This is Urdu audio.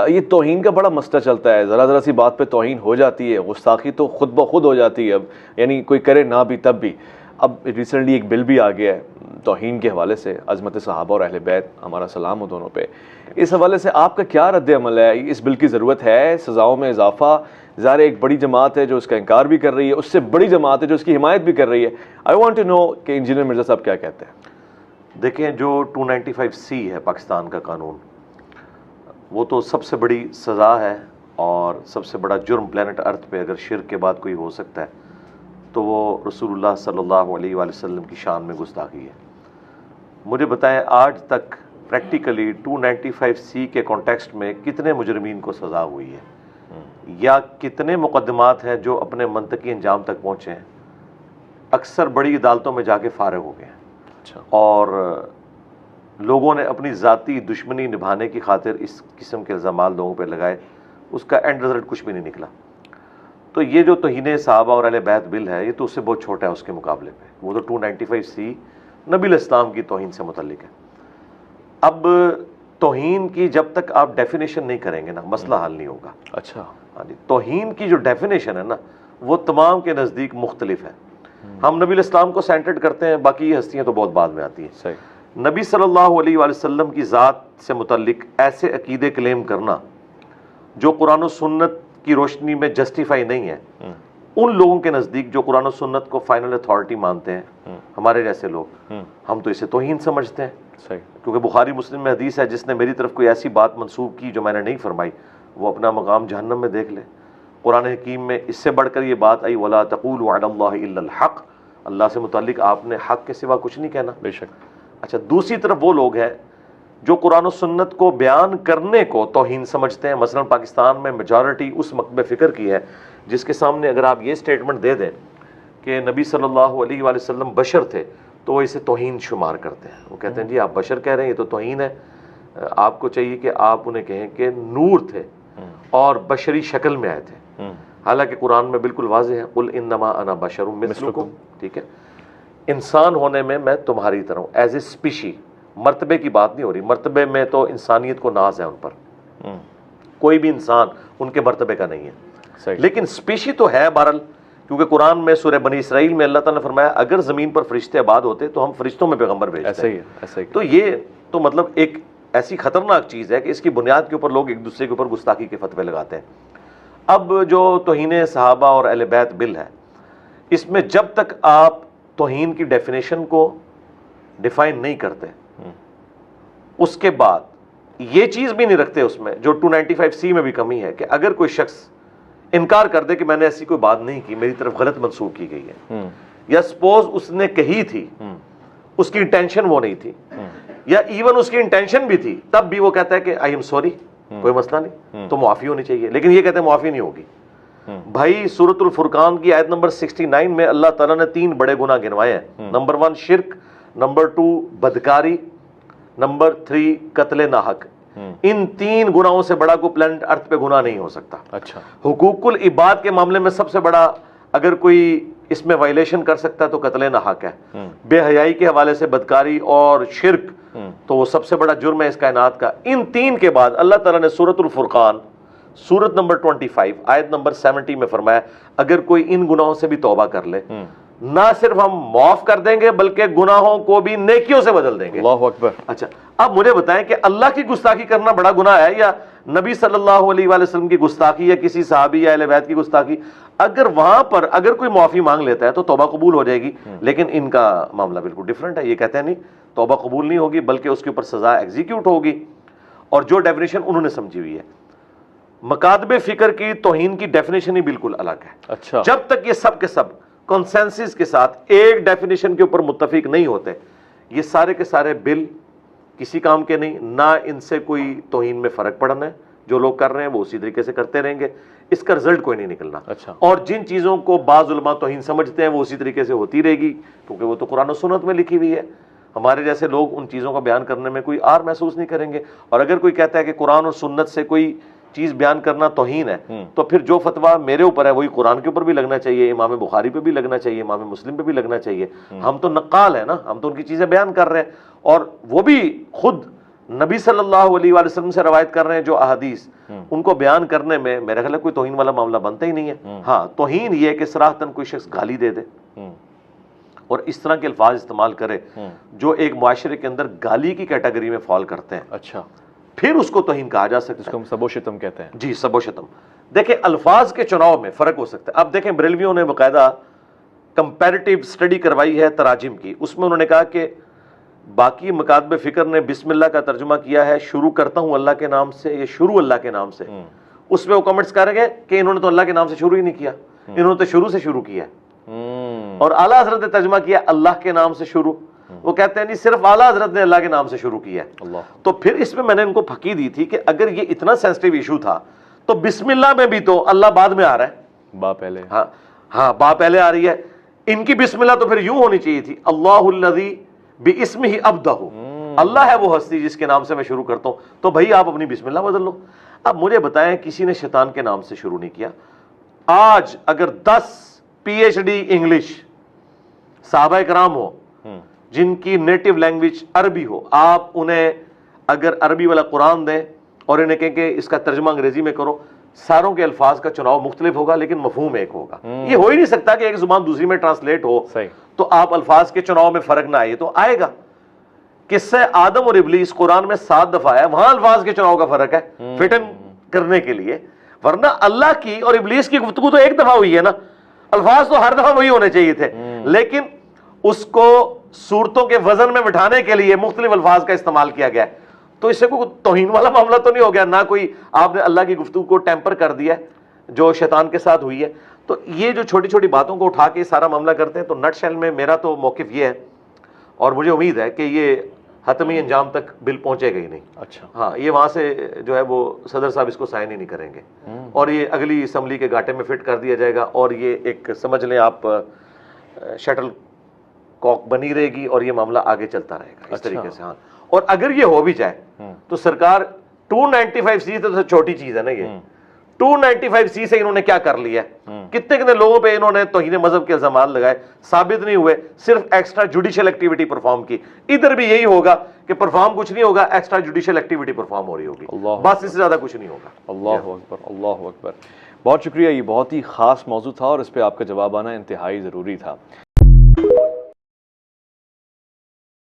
یہ توہین کا بڑا مسئلہ چلتا ہے، ذرا سی بات پہ توہین ہو جاتی ہے، گستاخی تو خود بخود ہو جاتی ہے اب، یعنی کوئی کرے نہ بھی تب بھی۔ اب ریسنٹلی ایک بل بھی آ گیا ہے توہین کے حوالے سے، عظمت صحابہ اور اہل بیت، ہمارا سلام ہو دونوں پہ، اس حوالے سے آپ کا کیا رد عمل ہے؟ اس بل کی ضرورت ہے؟ سزاؤں میں اضافہ؟ ظاہر ایک بڑی جماعت ہے جو اس کا انکار بھی کر رہی ہے، اس سے بڑی جماعت ہے جو اس کی حمایت بھی کر رہی ہے۔ آئی وانٹ ٹو نو کہ انجینئر مرزا صاحب کیا کہتے ہیں۔ دیکھیں، جو 295C ہے پاکستان کا قانون، وہ تو سب سے بڑی سزا ہے اور سب سے بڑا جرم پلانٹ ارتھ پہ اگر شرک کے بعد کوئی ہو سکتا ہے تو وہ رسول اللہ صلی اللہ علیہ وآلہ وسلم کی شان میں گستاخی ہے۔ مجھے بتائیں آج تک پریکٹیکلی 295C کے کانٹیکسٹ میں کتنے مجرمین کو سزا ہوئی ہے، یا کتنے مقدمات ہیں جو اپنے منطقی انجام تک پہنچے ہیں؟ اکثر بڑی عدالتوں میں جا کے فارغ ہو گئے ہیں، اور لوگوں نے اپنی ذاتی دشمنی نبھانے کی خاطر اس قسم کے الزامات لوگوں پہ لگائے، اس کا اینڈ رزلٹ کچھ بھی نہیں نکلا۔ تو یہ جو توہین صحابہ اور اہل بیت بل ہے، یہ تو اس سے بہت چھوٹا ہے اس کے مقابلے پہ۔ وہ تو 295C نبی الاسلام کی توہین سے متعلق ہے۔ اب توہین کی جب تک آپ ڈیفینیشن نہیں کریں گے نا، مسئلہ حل نہیں ہوگا۔ اچھا، ہاں جی، توہین کی جو ڈیفینیشن ہے نا، وہ تمام کے نزدیک مختلف ہے۔ ہم نبی الاسلام کو سینٹرڈ کرتے ہیں، باقی یہ ہستیاں تو بہت بعد میں آتی ہیں۔ صحیح۔ نبی صلی اللہ علیہ وآلہ وسلم کی ذات سے متعلق ایسے عقیدے کلیم کرنا جو قرآن و سنت کی روشنی میں جسٹیفائی نہیں ہے، ان لوگوں کے نزدیک جو قرآن و سنت کو فائنل اتھارٹی مانتے ہیں، ہمارے جیسے لوگ، ہم تو اسے توہین سمجھتے ہیں۔ صحیح۔ کیونکہ بخاری مسلم میں حدیث ہے، جس نے میری طرف کوئی ایسی بات منسوب کی جو میں نے نہیں فرمائی، وہ اپنا مقام جہنم میں دیکھ لے۔ قرآن حکیم میں اس سے بڑھ کر یہ بات آئی، وَلَا تَقُولُوا عَلَى اللَّهِ إِلَّا الْحَقَّ، اللہ سے متعلق آپ نے حق کے سوا کچھ نہیں کہنا۔ بے شک۔ اچھا، دوسری طرف وہ لوگ ہیں جو قرآن و سنت کو بیان کرنے کو توہین سمجھتے ہیں۔ مثلا پاکستان میں میجارٹی اس مکتب فکر کی ہے جس کے سامنے اگر آپ یہ سٹیٹمنٹ دے دیں کہ نبی صلی اللہ علیہ وآلہ وسلم بشر تھے، تو وہ اسے توہین شمار کرتے ہیں۔ وہ کہتے ہیں جی آپ بشر کہہ رہے ہیں، یہ تو توہین ہے، آپ کو چاہیے کہ آپ انہیں کہیں کہ نور تھے اور بشری شکل میں آئے تھے، حالانکہ قرآن میں بالکل واضح ہے، قل انما انا بشر مثلکم، ٹھیک ہے، انسان ہونے میں تمہاری طرح ہوں، ایز اے اسپیشی۔ مرتبے کی بات نہیں ہو رہی، مرتبے میں تو انسانیت کو ناز ہے ان پر، کوئی بھی انسان ان کے مرتبے کا نہیں ہے، لیکن اسپیشی تو ہے بہرحال، کیونکہ قرآن میں سورہ بنی اسرائیل میں اللہ تعالیٰ نے فرمایا اگر زمین پر فرشتے آباد ہوتے تو ہم فرشتوں میں پیغمبر بھیجتے ہیں۔ ایسا ہی۔ تو یہ تو مطلب ایک ایسی خطرناک چیز ہے کہ اس کی بنیاد کے اوپر لوگ ایک دوسرے کے اوپر گستاخی کے فتوے لگاتے ہیں۔ اب جو توہین صحابہ اور اہل بیت بل ہے، اس میں جب تک آپ توہین کی ڈیفینیشن کو ڈیفائن نہیں کرتے، اس کے بعد یہ چیز بھی نہیں رکھتے اس میں، جو 295C میں بھی کمی ہے، کہ اگر کوئی شخص انکار کر دے کہ میں نے ایسی کوئی بات نہیں کی، میری طرف غلط منسوخ کی گئی ہے، یا سپوز اس نے کہی تھی، اس کی انٹینشن وہ نہیں تھی، یا ایون اس کی انٹینشن بھی تھی، تب بھی وہ کہتا ہے کہ آئی ایم سوری، کوئی مسئلہ نہیں، تو معافی ہونی چاہیے، لیکن یہ کہتے ہیں معافی نہیں ہوگی۔ بھائی سورۃ الفرقان کی آیت نمبر 69 میں اللہ تعالیٰ نے 3 بڑے گناہ گنوائے ہیں۔ نمبر 1 شرک، نمبر 2 بدکاری، نمبر 3 قتل ناحق۔ ان 3 گناہوں سے بڑا کوئی پلانٹ ارتھ پہ گناہ نہیں ہو سکتا۔ اچھا، حقوق العباد کے معاملے میں سب سے بڑا اگر کوئی اس میں وائلیشن کر سکتا ہے تو قتل ناحق ہے۔ بے حیائی کے حوالے سے بدکاری اور شرک تو وہ سب سے بڑا جرم ہے اس کائنات کا۔ ان 3 کے بعد اللہ تعالیٰ نے سورۃ الفرقان سورت نمبر 25 آیت نمبر 70 میں فرمایا اگر کوئی ان گناہوں سے بھی توبہ کر لے، نہ صرف ہم معاف کر دیں گے بلکہ گناہوں کو بھی نیکیوں سے بدل دیں گے۔ اللہ اکبر۔ اچھا، اب مجھے بتائیں کہ اللہ کی گستاخی کرنا بڑا گناہ ہے یا نبی صلی اللہ علیہ وآلہ وسلم کی گستاخی یا کسی صحابی یا اہل بیت کی گستاخی؟ اگر وہاں پر اگر کوئی معافی مانگ لیتا ہے تو توبہ قبول ہو جائے گی، لیکن ان کا معاملہ بالکل ڈیفرنٹ ہے۔ یہ کہتے ہیں نہیں، توبہ قبول نہیں ہوگی بلکہ اس کے اوپر سزا ایگزیکیوٹ ہوگی، اور جو ڈیفینیشن انہوں نے سمجھی ہوئی ہے۔ مکاتب فکر کی توہین کی ڈیفینیشن ہی بالکل الگ ہے۔ اچھا، جب تک یہ سب کے سب کنسنسس کے ساتھ ایک ڈیفینیشن کے اوپر متفق نہیں ہوتے، یہ سارے کے سارے بل کسی کام کے نہیں، نہ ان سے کوئی توہین میں فرق پڑنا ہے۔ جو لوگ کر رہے ہیں وہ اسی طریقے سے کرتے رہیں گے، اس کا رزلٹ کوئی نہیں نکلنا۔ اچھا، اور جن چیزوں کو بعض علماء توہین سمجھتے ہیں وہ اسی طریقے سے ہوتی رہے گی، کیونکہ وہ تو قرآن و سنت میں لکھی ہوئی ہے۔ ہمارے جیسے لوگ ان چیزوں کا بیان کرنے میں کوئی آر محسوس نہیں کریں گے، اور اگر کوئی کہتا ہے کہ قرآن اور سنت سے کوئی چیز بیان کرنا توہین ہے، تو پھر جو فتویٰ میرے اوپر ہے وہی قرآن کے اوپر بھی لگنا چاہیے، امام بخاری پہ بھی لگنا چاہیے، امام مسلم پہ بھی لگنا چاہیے۔ ہم تو نقال ہیں نا، ہم تو ان کی چیزیں بیان کر رہے ہیں، اور وہ بھی خود نبی صلی اللہ علیہ وآلہ وسلم سے روایت کر رہے ہیں جو احادیث، ان کو بیان کرنے میں میرا خیال ہے کوئی توہین والا معاملہ بنتا ہی نہیں ہے۔ ہاں توہین یہ ہے کہ صراحتاً کوئی شخص گالی دے دے اور اس طرح کے الفاظ استعمال کرے جو ایک معاشرے کے اندر گالی کی کیٹیگری میں فال کرتے ہیں، اچھا، پھر اس کو توہین کہا جا سکتا جس کو ہم سب و شتم کہتے ہیں۔ جی، سب و شتم۔ دیکھیں الفاظ کے چناؤ میں فرق ہو سکتا ہے۔ اب دیکھیں بریلویوں نے باقاعدہ کمپیریٹیو سٹڈی کروائی ہے تراجم کی، اس میں انہوں نے کہا کہ باقی مکاتب فکر نے بسم اللہ کا ترجمہ کیا ہے شروع کرتا ہوں اللہ کے نام سے، یہ شروع اللہ کے نام سے، اس میں وہ کمنٹس کر گئے کہ انہوں نے تو اللہ کے نام سے شروع ہی نہیں کیا، انہوں نے تو شروع سے شروع کیا ہے۔ اور اعلیٰ حضرت نے ترجمہ کیا اللہ کے نام سے شروع، وہ کہتے ہیں نہیں صرف اعلیٰ حضرت نے اللہ کے نام سے شروع کیا ہے۔ تو پھر اس میں نے ان کو پھکی دی تھی کہ اگر یہ اتنا سینسٹیو ایشو تھا تو بسم اللہ میں بھی تو اللہ بعد میں آ رہا ہے، با پہلے، ہاں با پہلے آ رہی ہے۔ ان کی بسم اللہ تو پھر یوں ہونی چاہیے تھی اللہ الذی باسمہ ابدہ، اللہ ہے وہ ہستی جس کے نام سے میں شروع کرتا ہوں، تو بھائی آپ اپنی بسم اللہ بدل لو۔ اب مجھے بتائیں کسی نے شیطان کے نام سے شروع نہیں کیا؟ آج اگر 10 PhD انگلش صحابہ کرام ہو جن کی نیٹو لینگویج عربی ہو، آپ انہیں اگر عربی والا قرآن دیں اور انہیں کہیں کہ اس کا ترجمہ انگریزی میں کرو، ساروں کے الفاظ کا چناؤ مختلف ہوگا لیکن مفہوم ایک ہوگا۔ یہ ہو ہی نہیں سکتا کہ ایک زبان دوسری میں ٹرانسلیٹ ہو تو آپ الفاظ کے چناؤ میں فرق نہ آئے، تو آئے گا۔ قصہ آدم اور ابلیس قرآن میں 7 دفعہ ہے، وہاں الفاظ کے چناؤ کا فرق ہے فٹن کرنے کے لیے، ورنہ اللہ کی اور ابلیس کی گفتگو تو ایک دفعہ ہوئی ہے نا، الفاظ تو ہر دفعہ وہی ہونے چاہیے تھے، لیکن اس کو صورتوں کے وزن میں بٹھانے کے لیے مختلف الفاظ کا استعمال کیا گیا ہے۔ تو اس سے کوئی توہین والا معاملہ تو نہیں ہو گیا، نہ کوئی آپ نے اللہ کی گفتگو کو ٹیمپر کر دیا جو شیطان کے ساتھ ہوئی ہے۔ تو یہ جو چھوٹی چھوٹی باتوں کو اٹھا کے سارا معاملہ کرتے ہیں، تو نٹ شیل میں میرا تو موقف یہ ہے اور مجھے امید ہے کہ یہ حتمی انجام تک بل پہنچے گا ہی نہیں۔ اچھا، ہاں یہ وہاں سے جو ہے وہ صدر صاحب اس کو سائن ہی نہیں کریں گے اور یہ اگلی اسمبلی کے گاٹے میں فٹ کر دیا جائے گا اور یہ ایک سمجھ لیں آپ شٹل کاک بنی رہے گی اور یہ معاملہ آگے چلتا رہے گا اس طریقے سے۔ ہاں اور اگر یہ ہو بھی جائے تو سرکار 295C تو چھوٹی چیز ہے نا، یہ 295C سے انہوں نے کیا کر لیا ہے؟ کتنے لوگوں پہ انہوں نے توہین مذہب کے الزامات لگائے، ثابت نہیں ہوئے، صرف ایکسٹرا جوڈیشل ایکٹیویٹی پرفارم کی۔ ادھر بھی یہی ہوگا کہ پرفارم کچھ نہیں ہوگا، ایکسٹرا جوڈیشل ایکٹیویٹی پرفارم ہو رہی ہوگی، بس اس سے زیادہ کچھ نہیں ہوگا۔ اللہ اکبر، اللہ اکبر، بہت شکریہ، یہ بہت ہی خاص موضوع تھا اور اس پہ آپ کا جواب آنا انتہائی ضروری تھا۔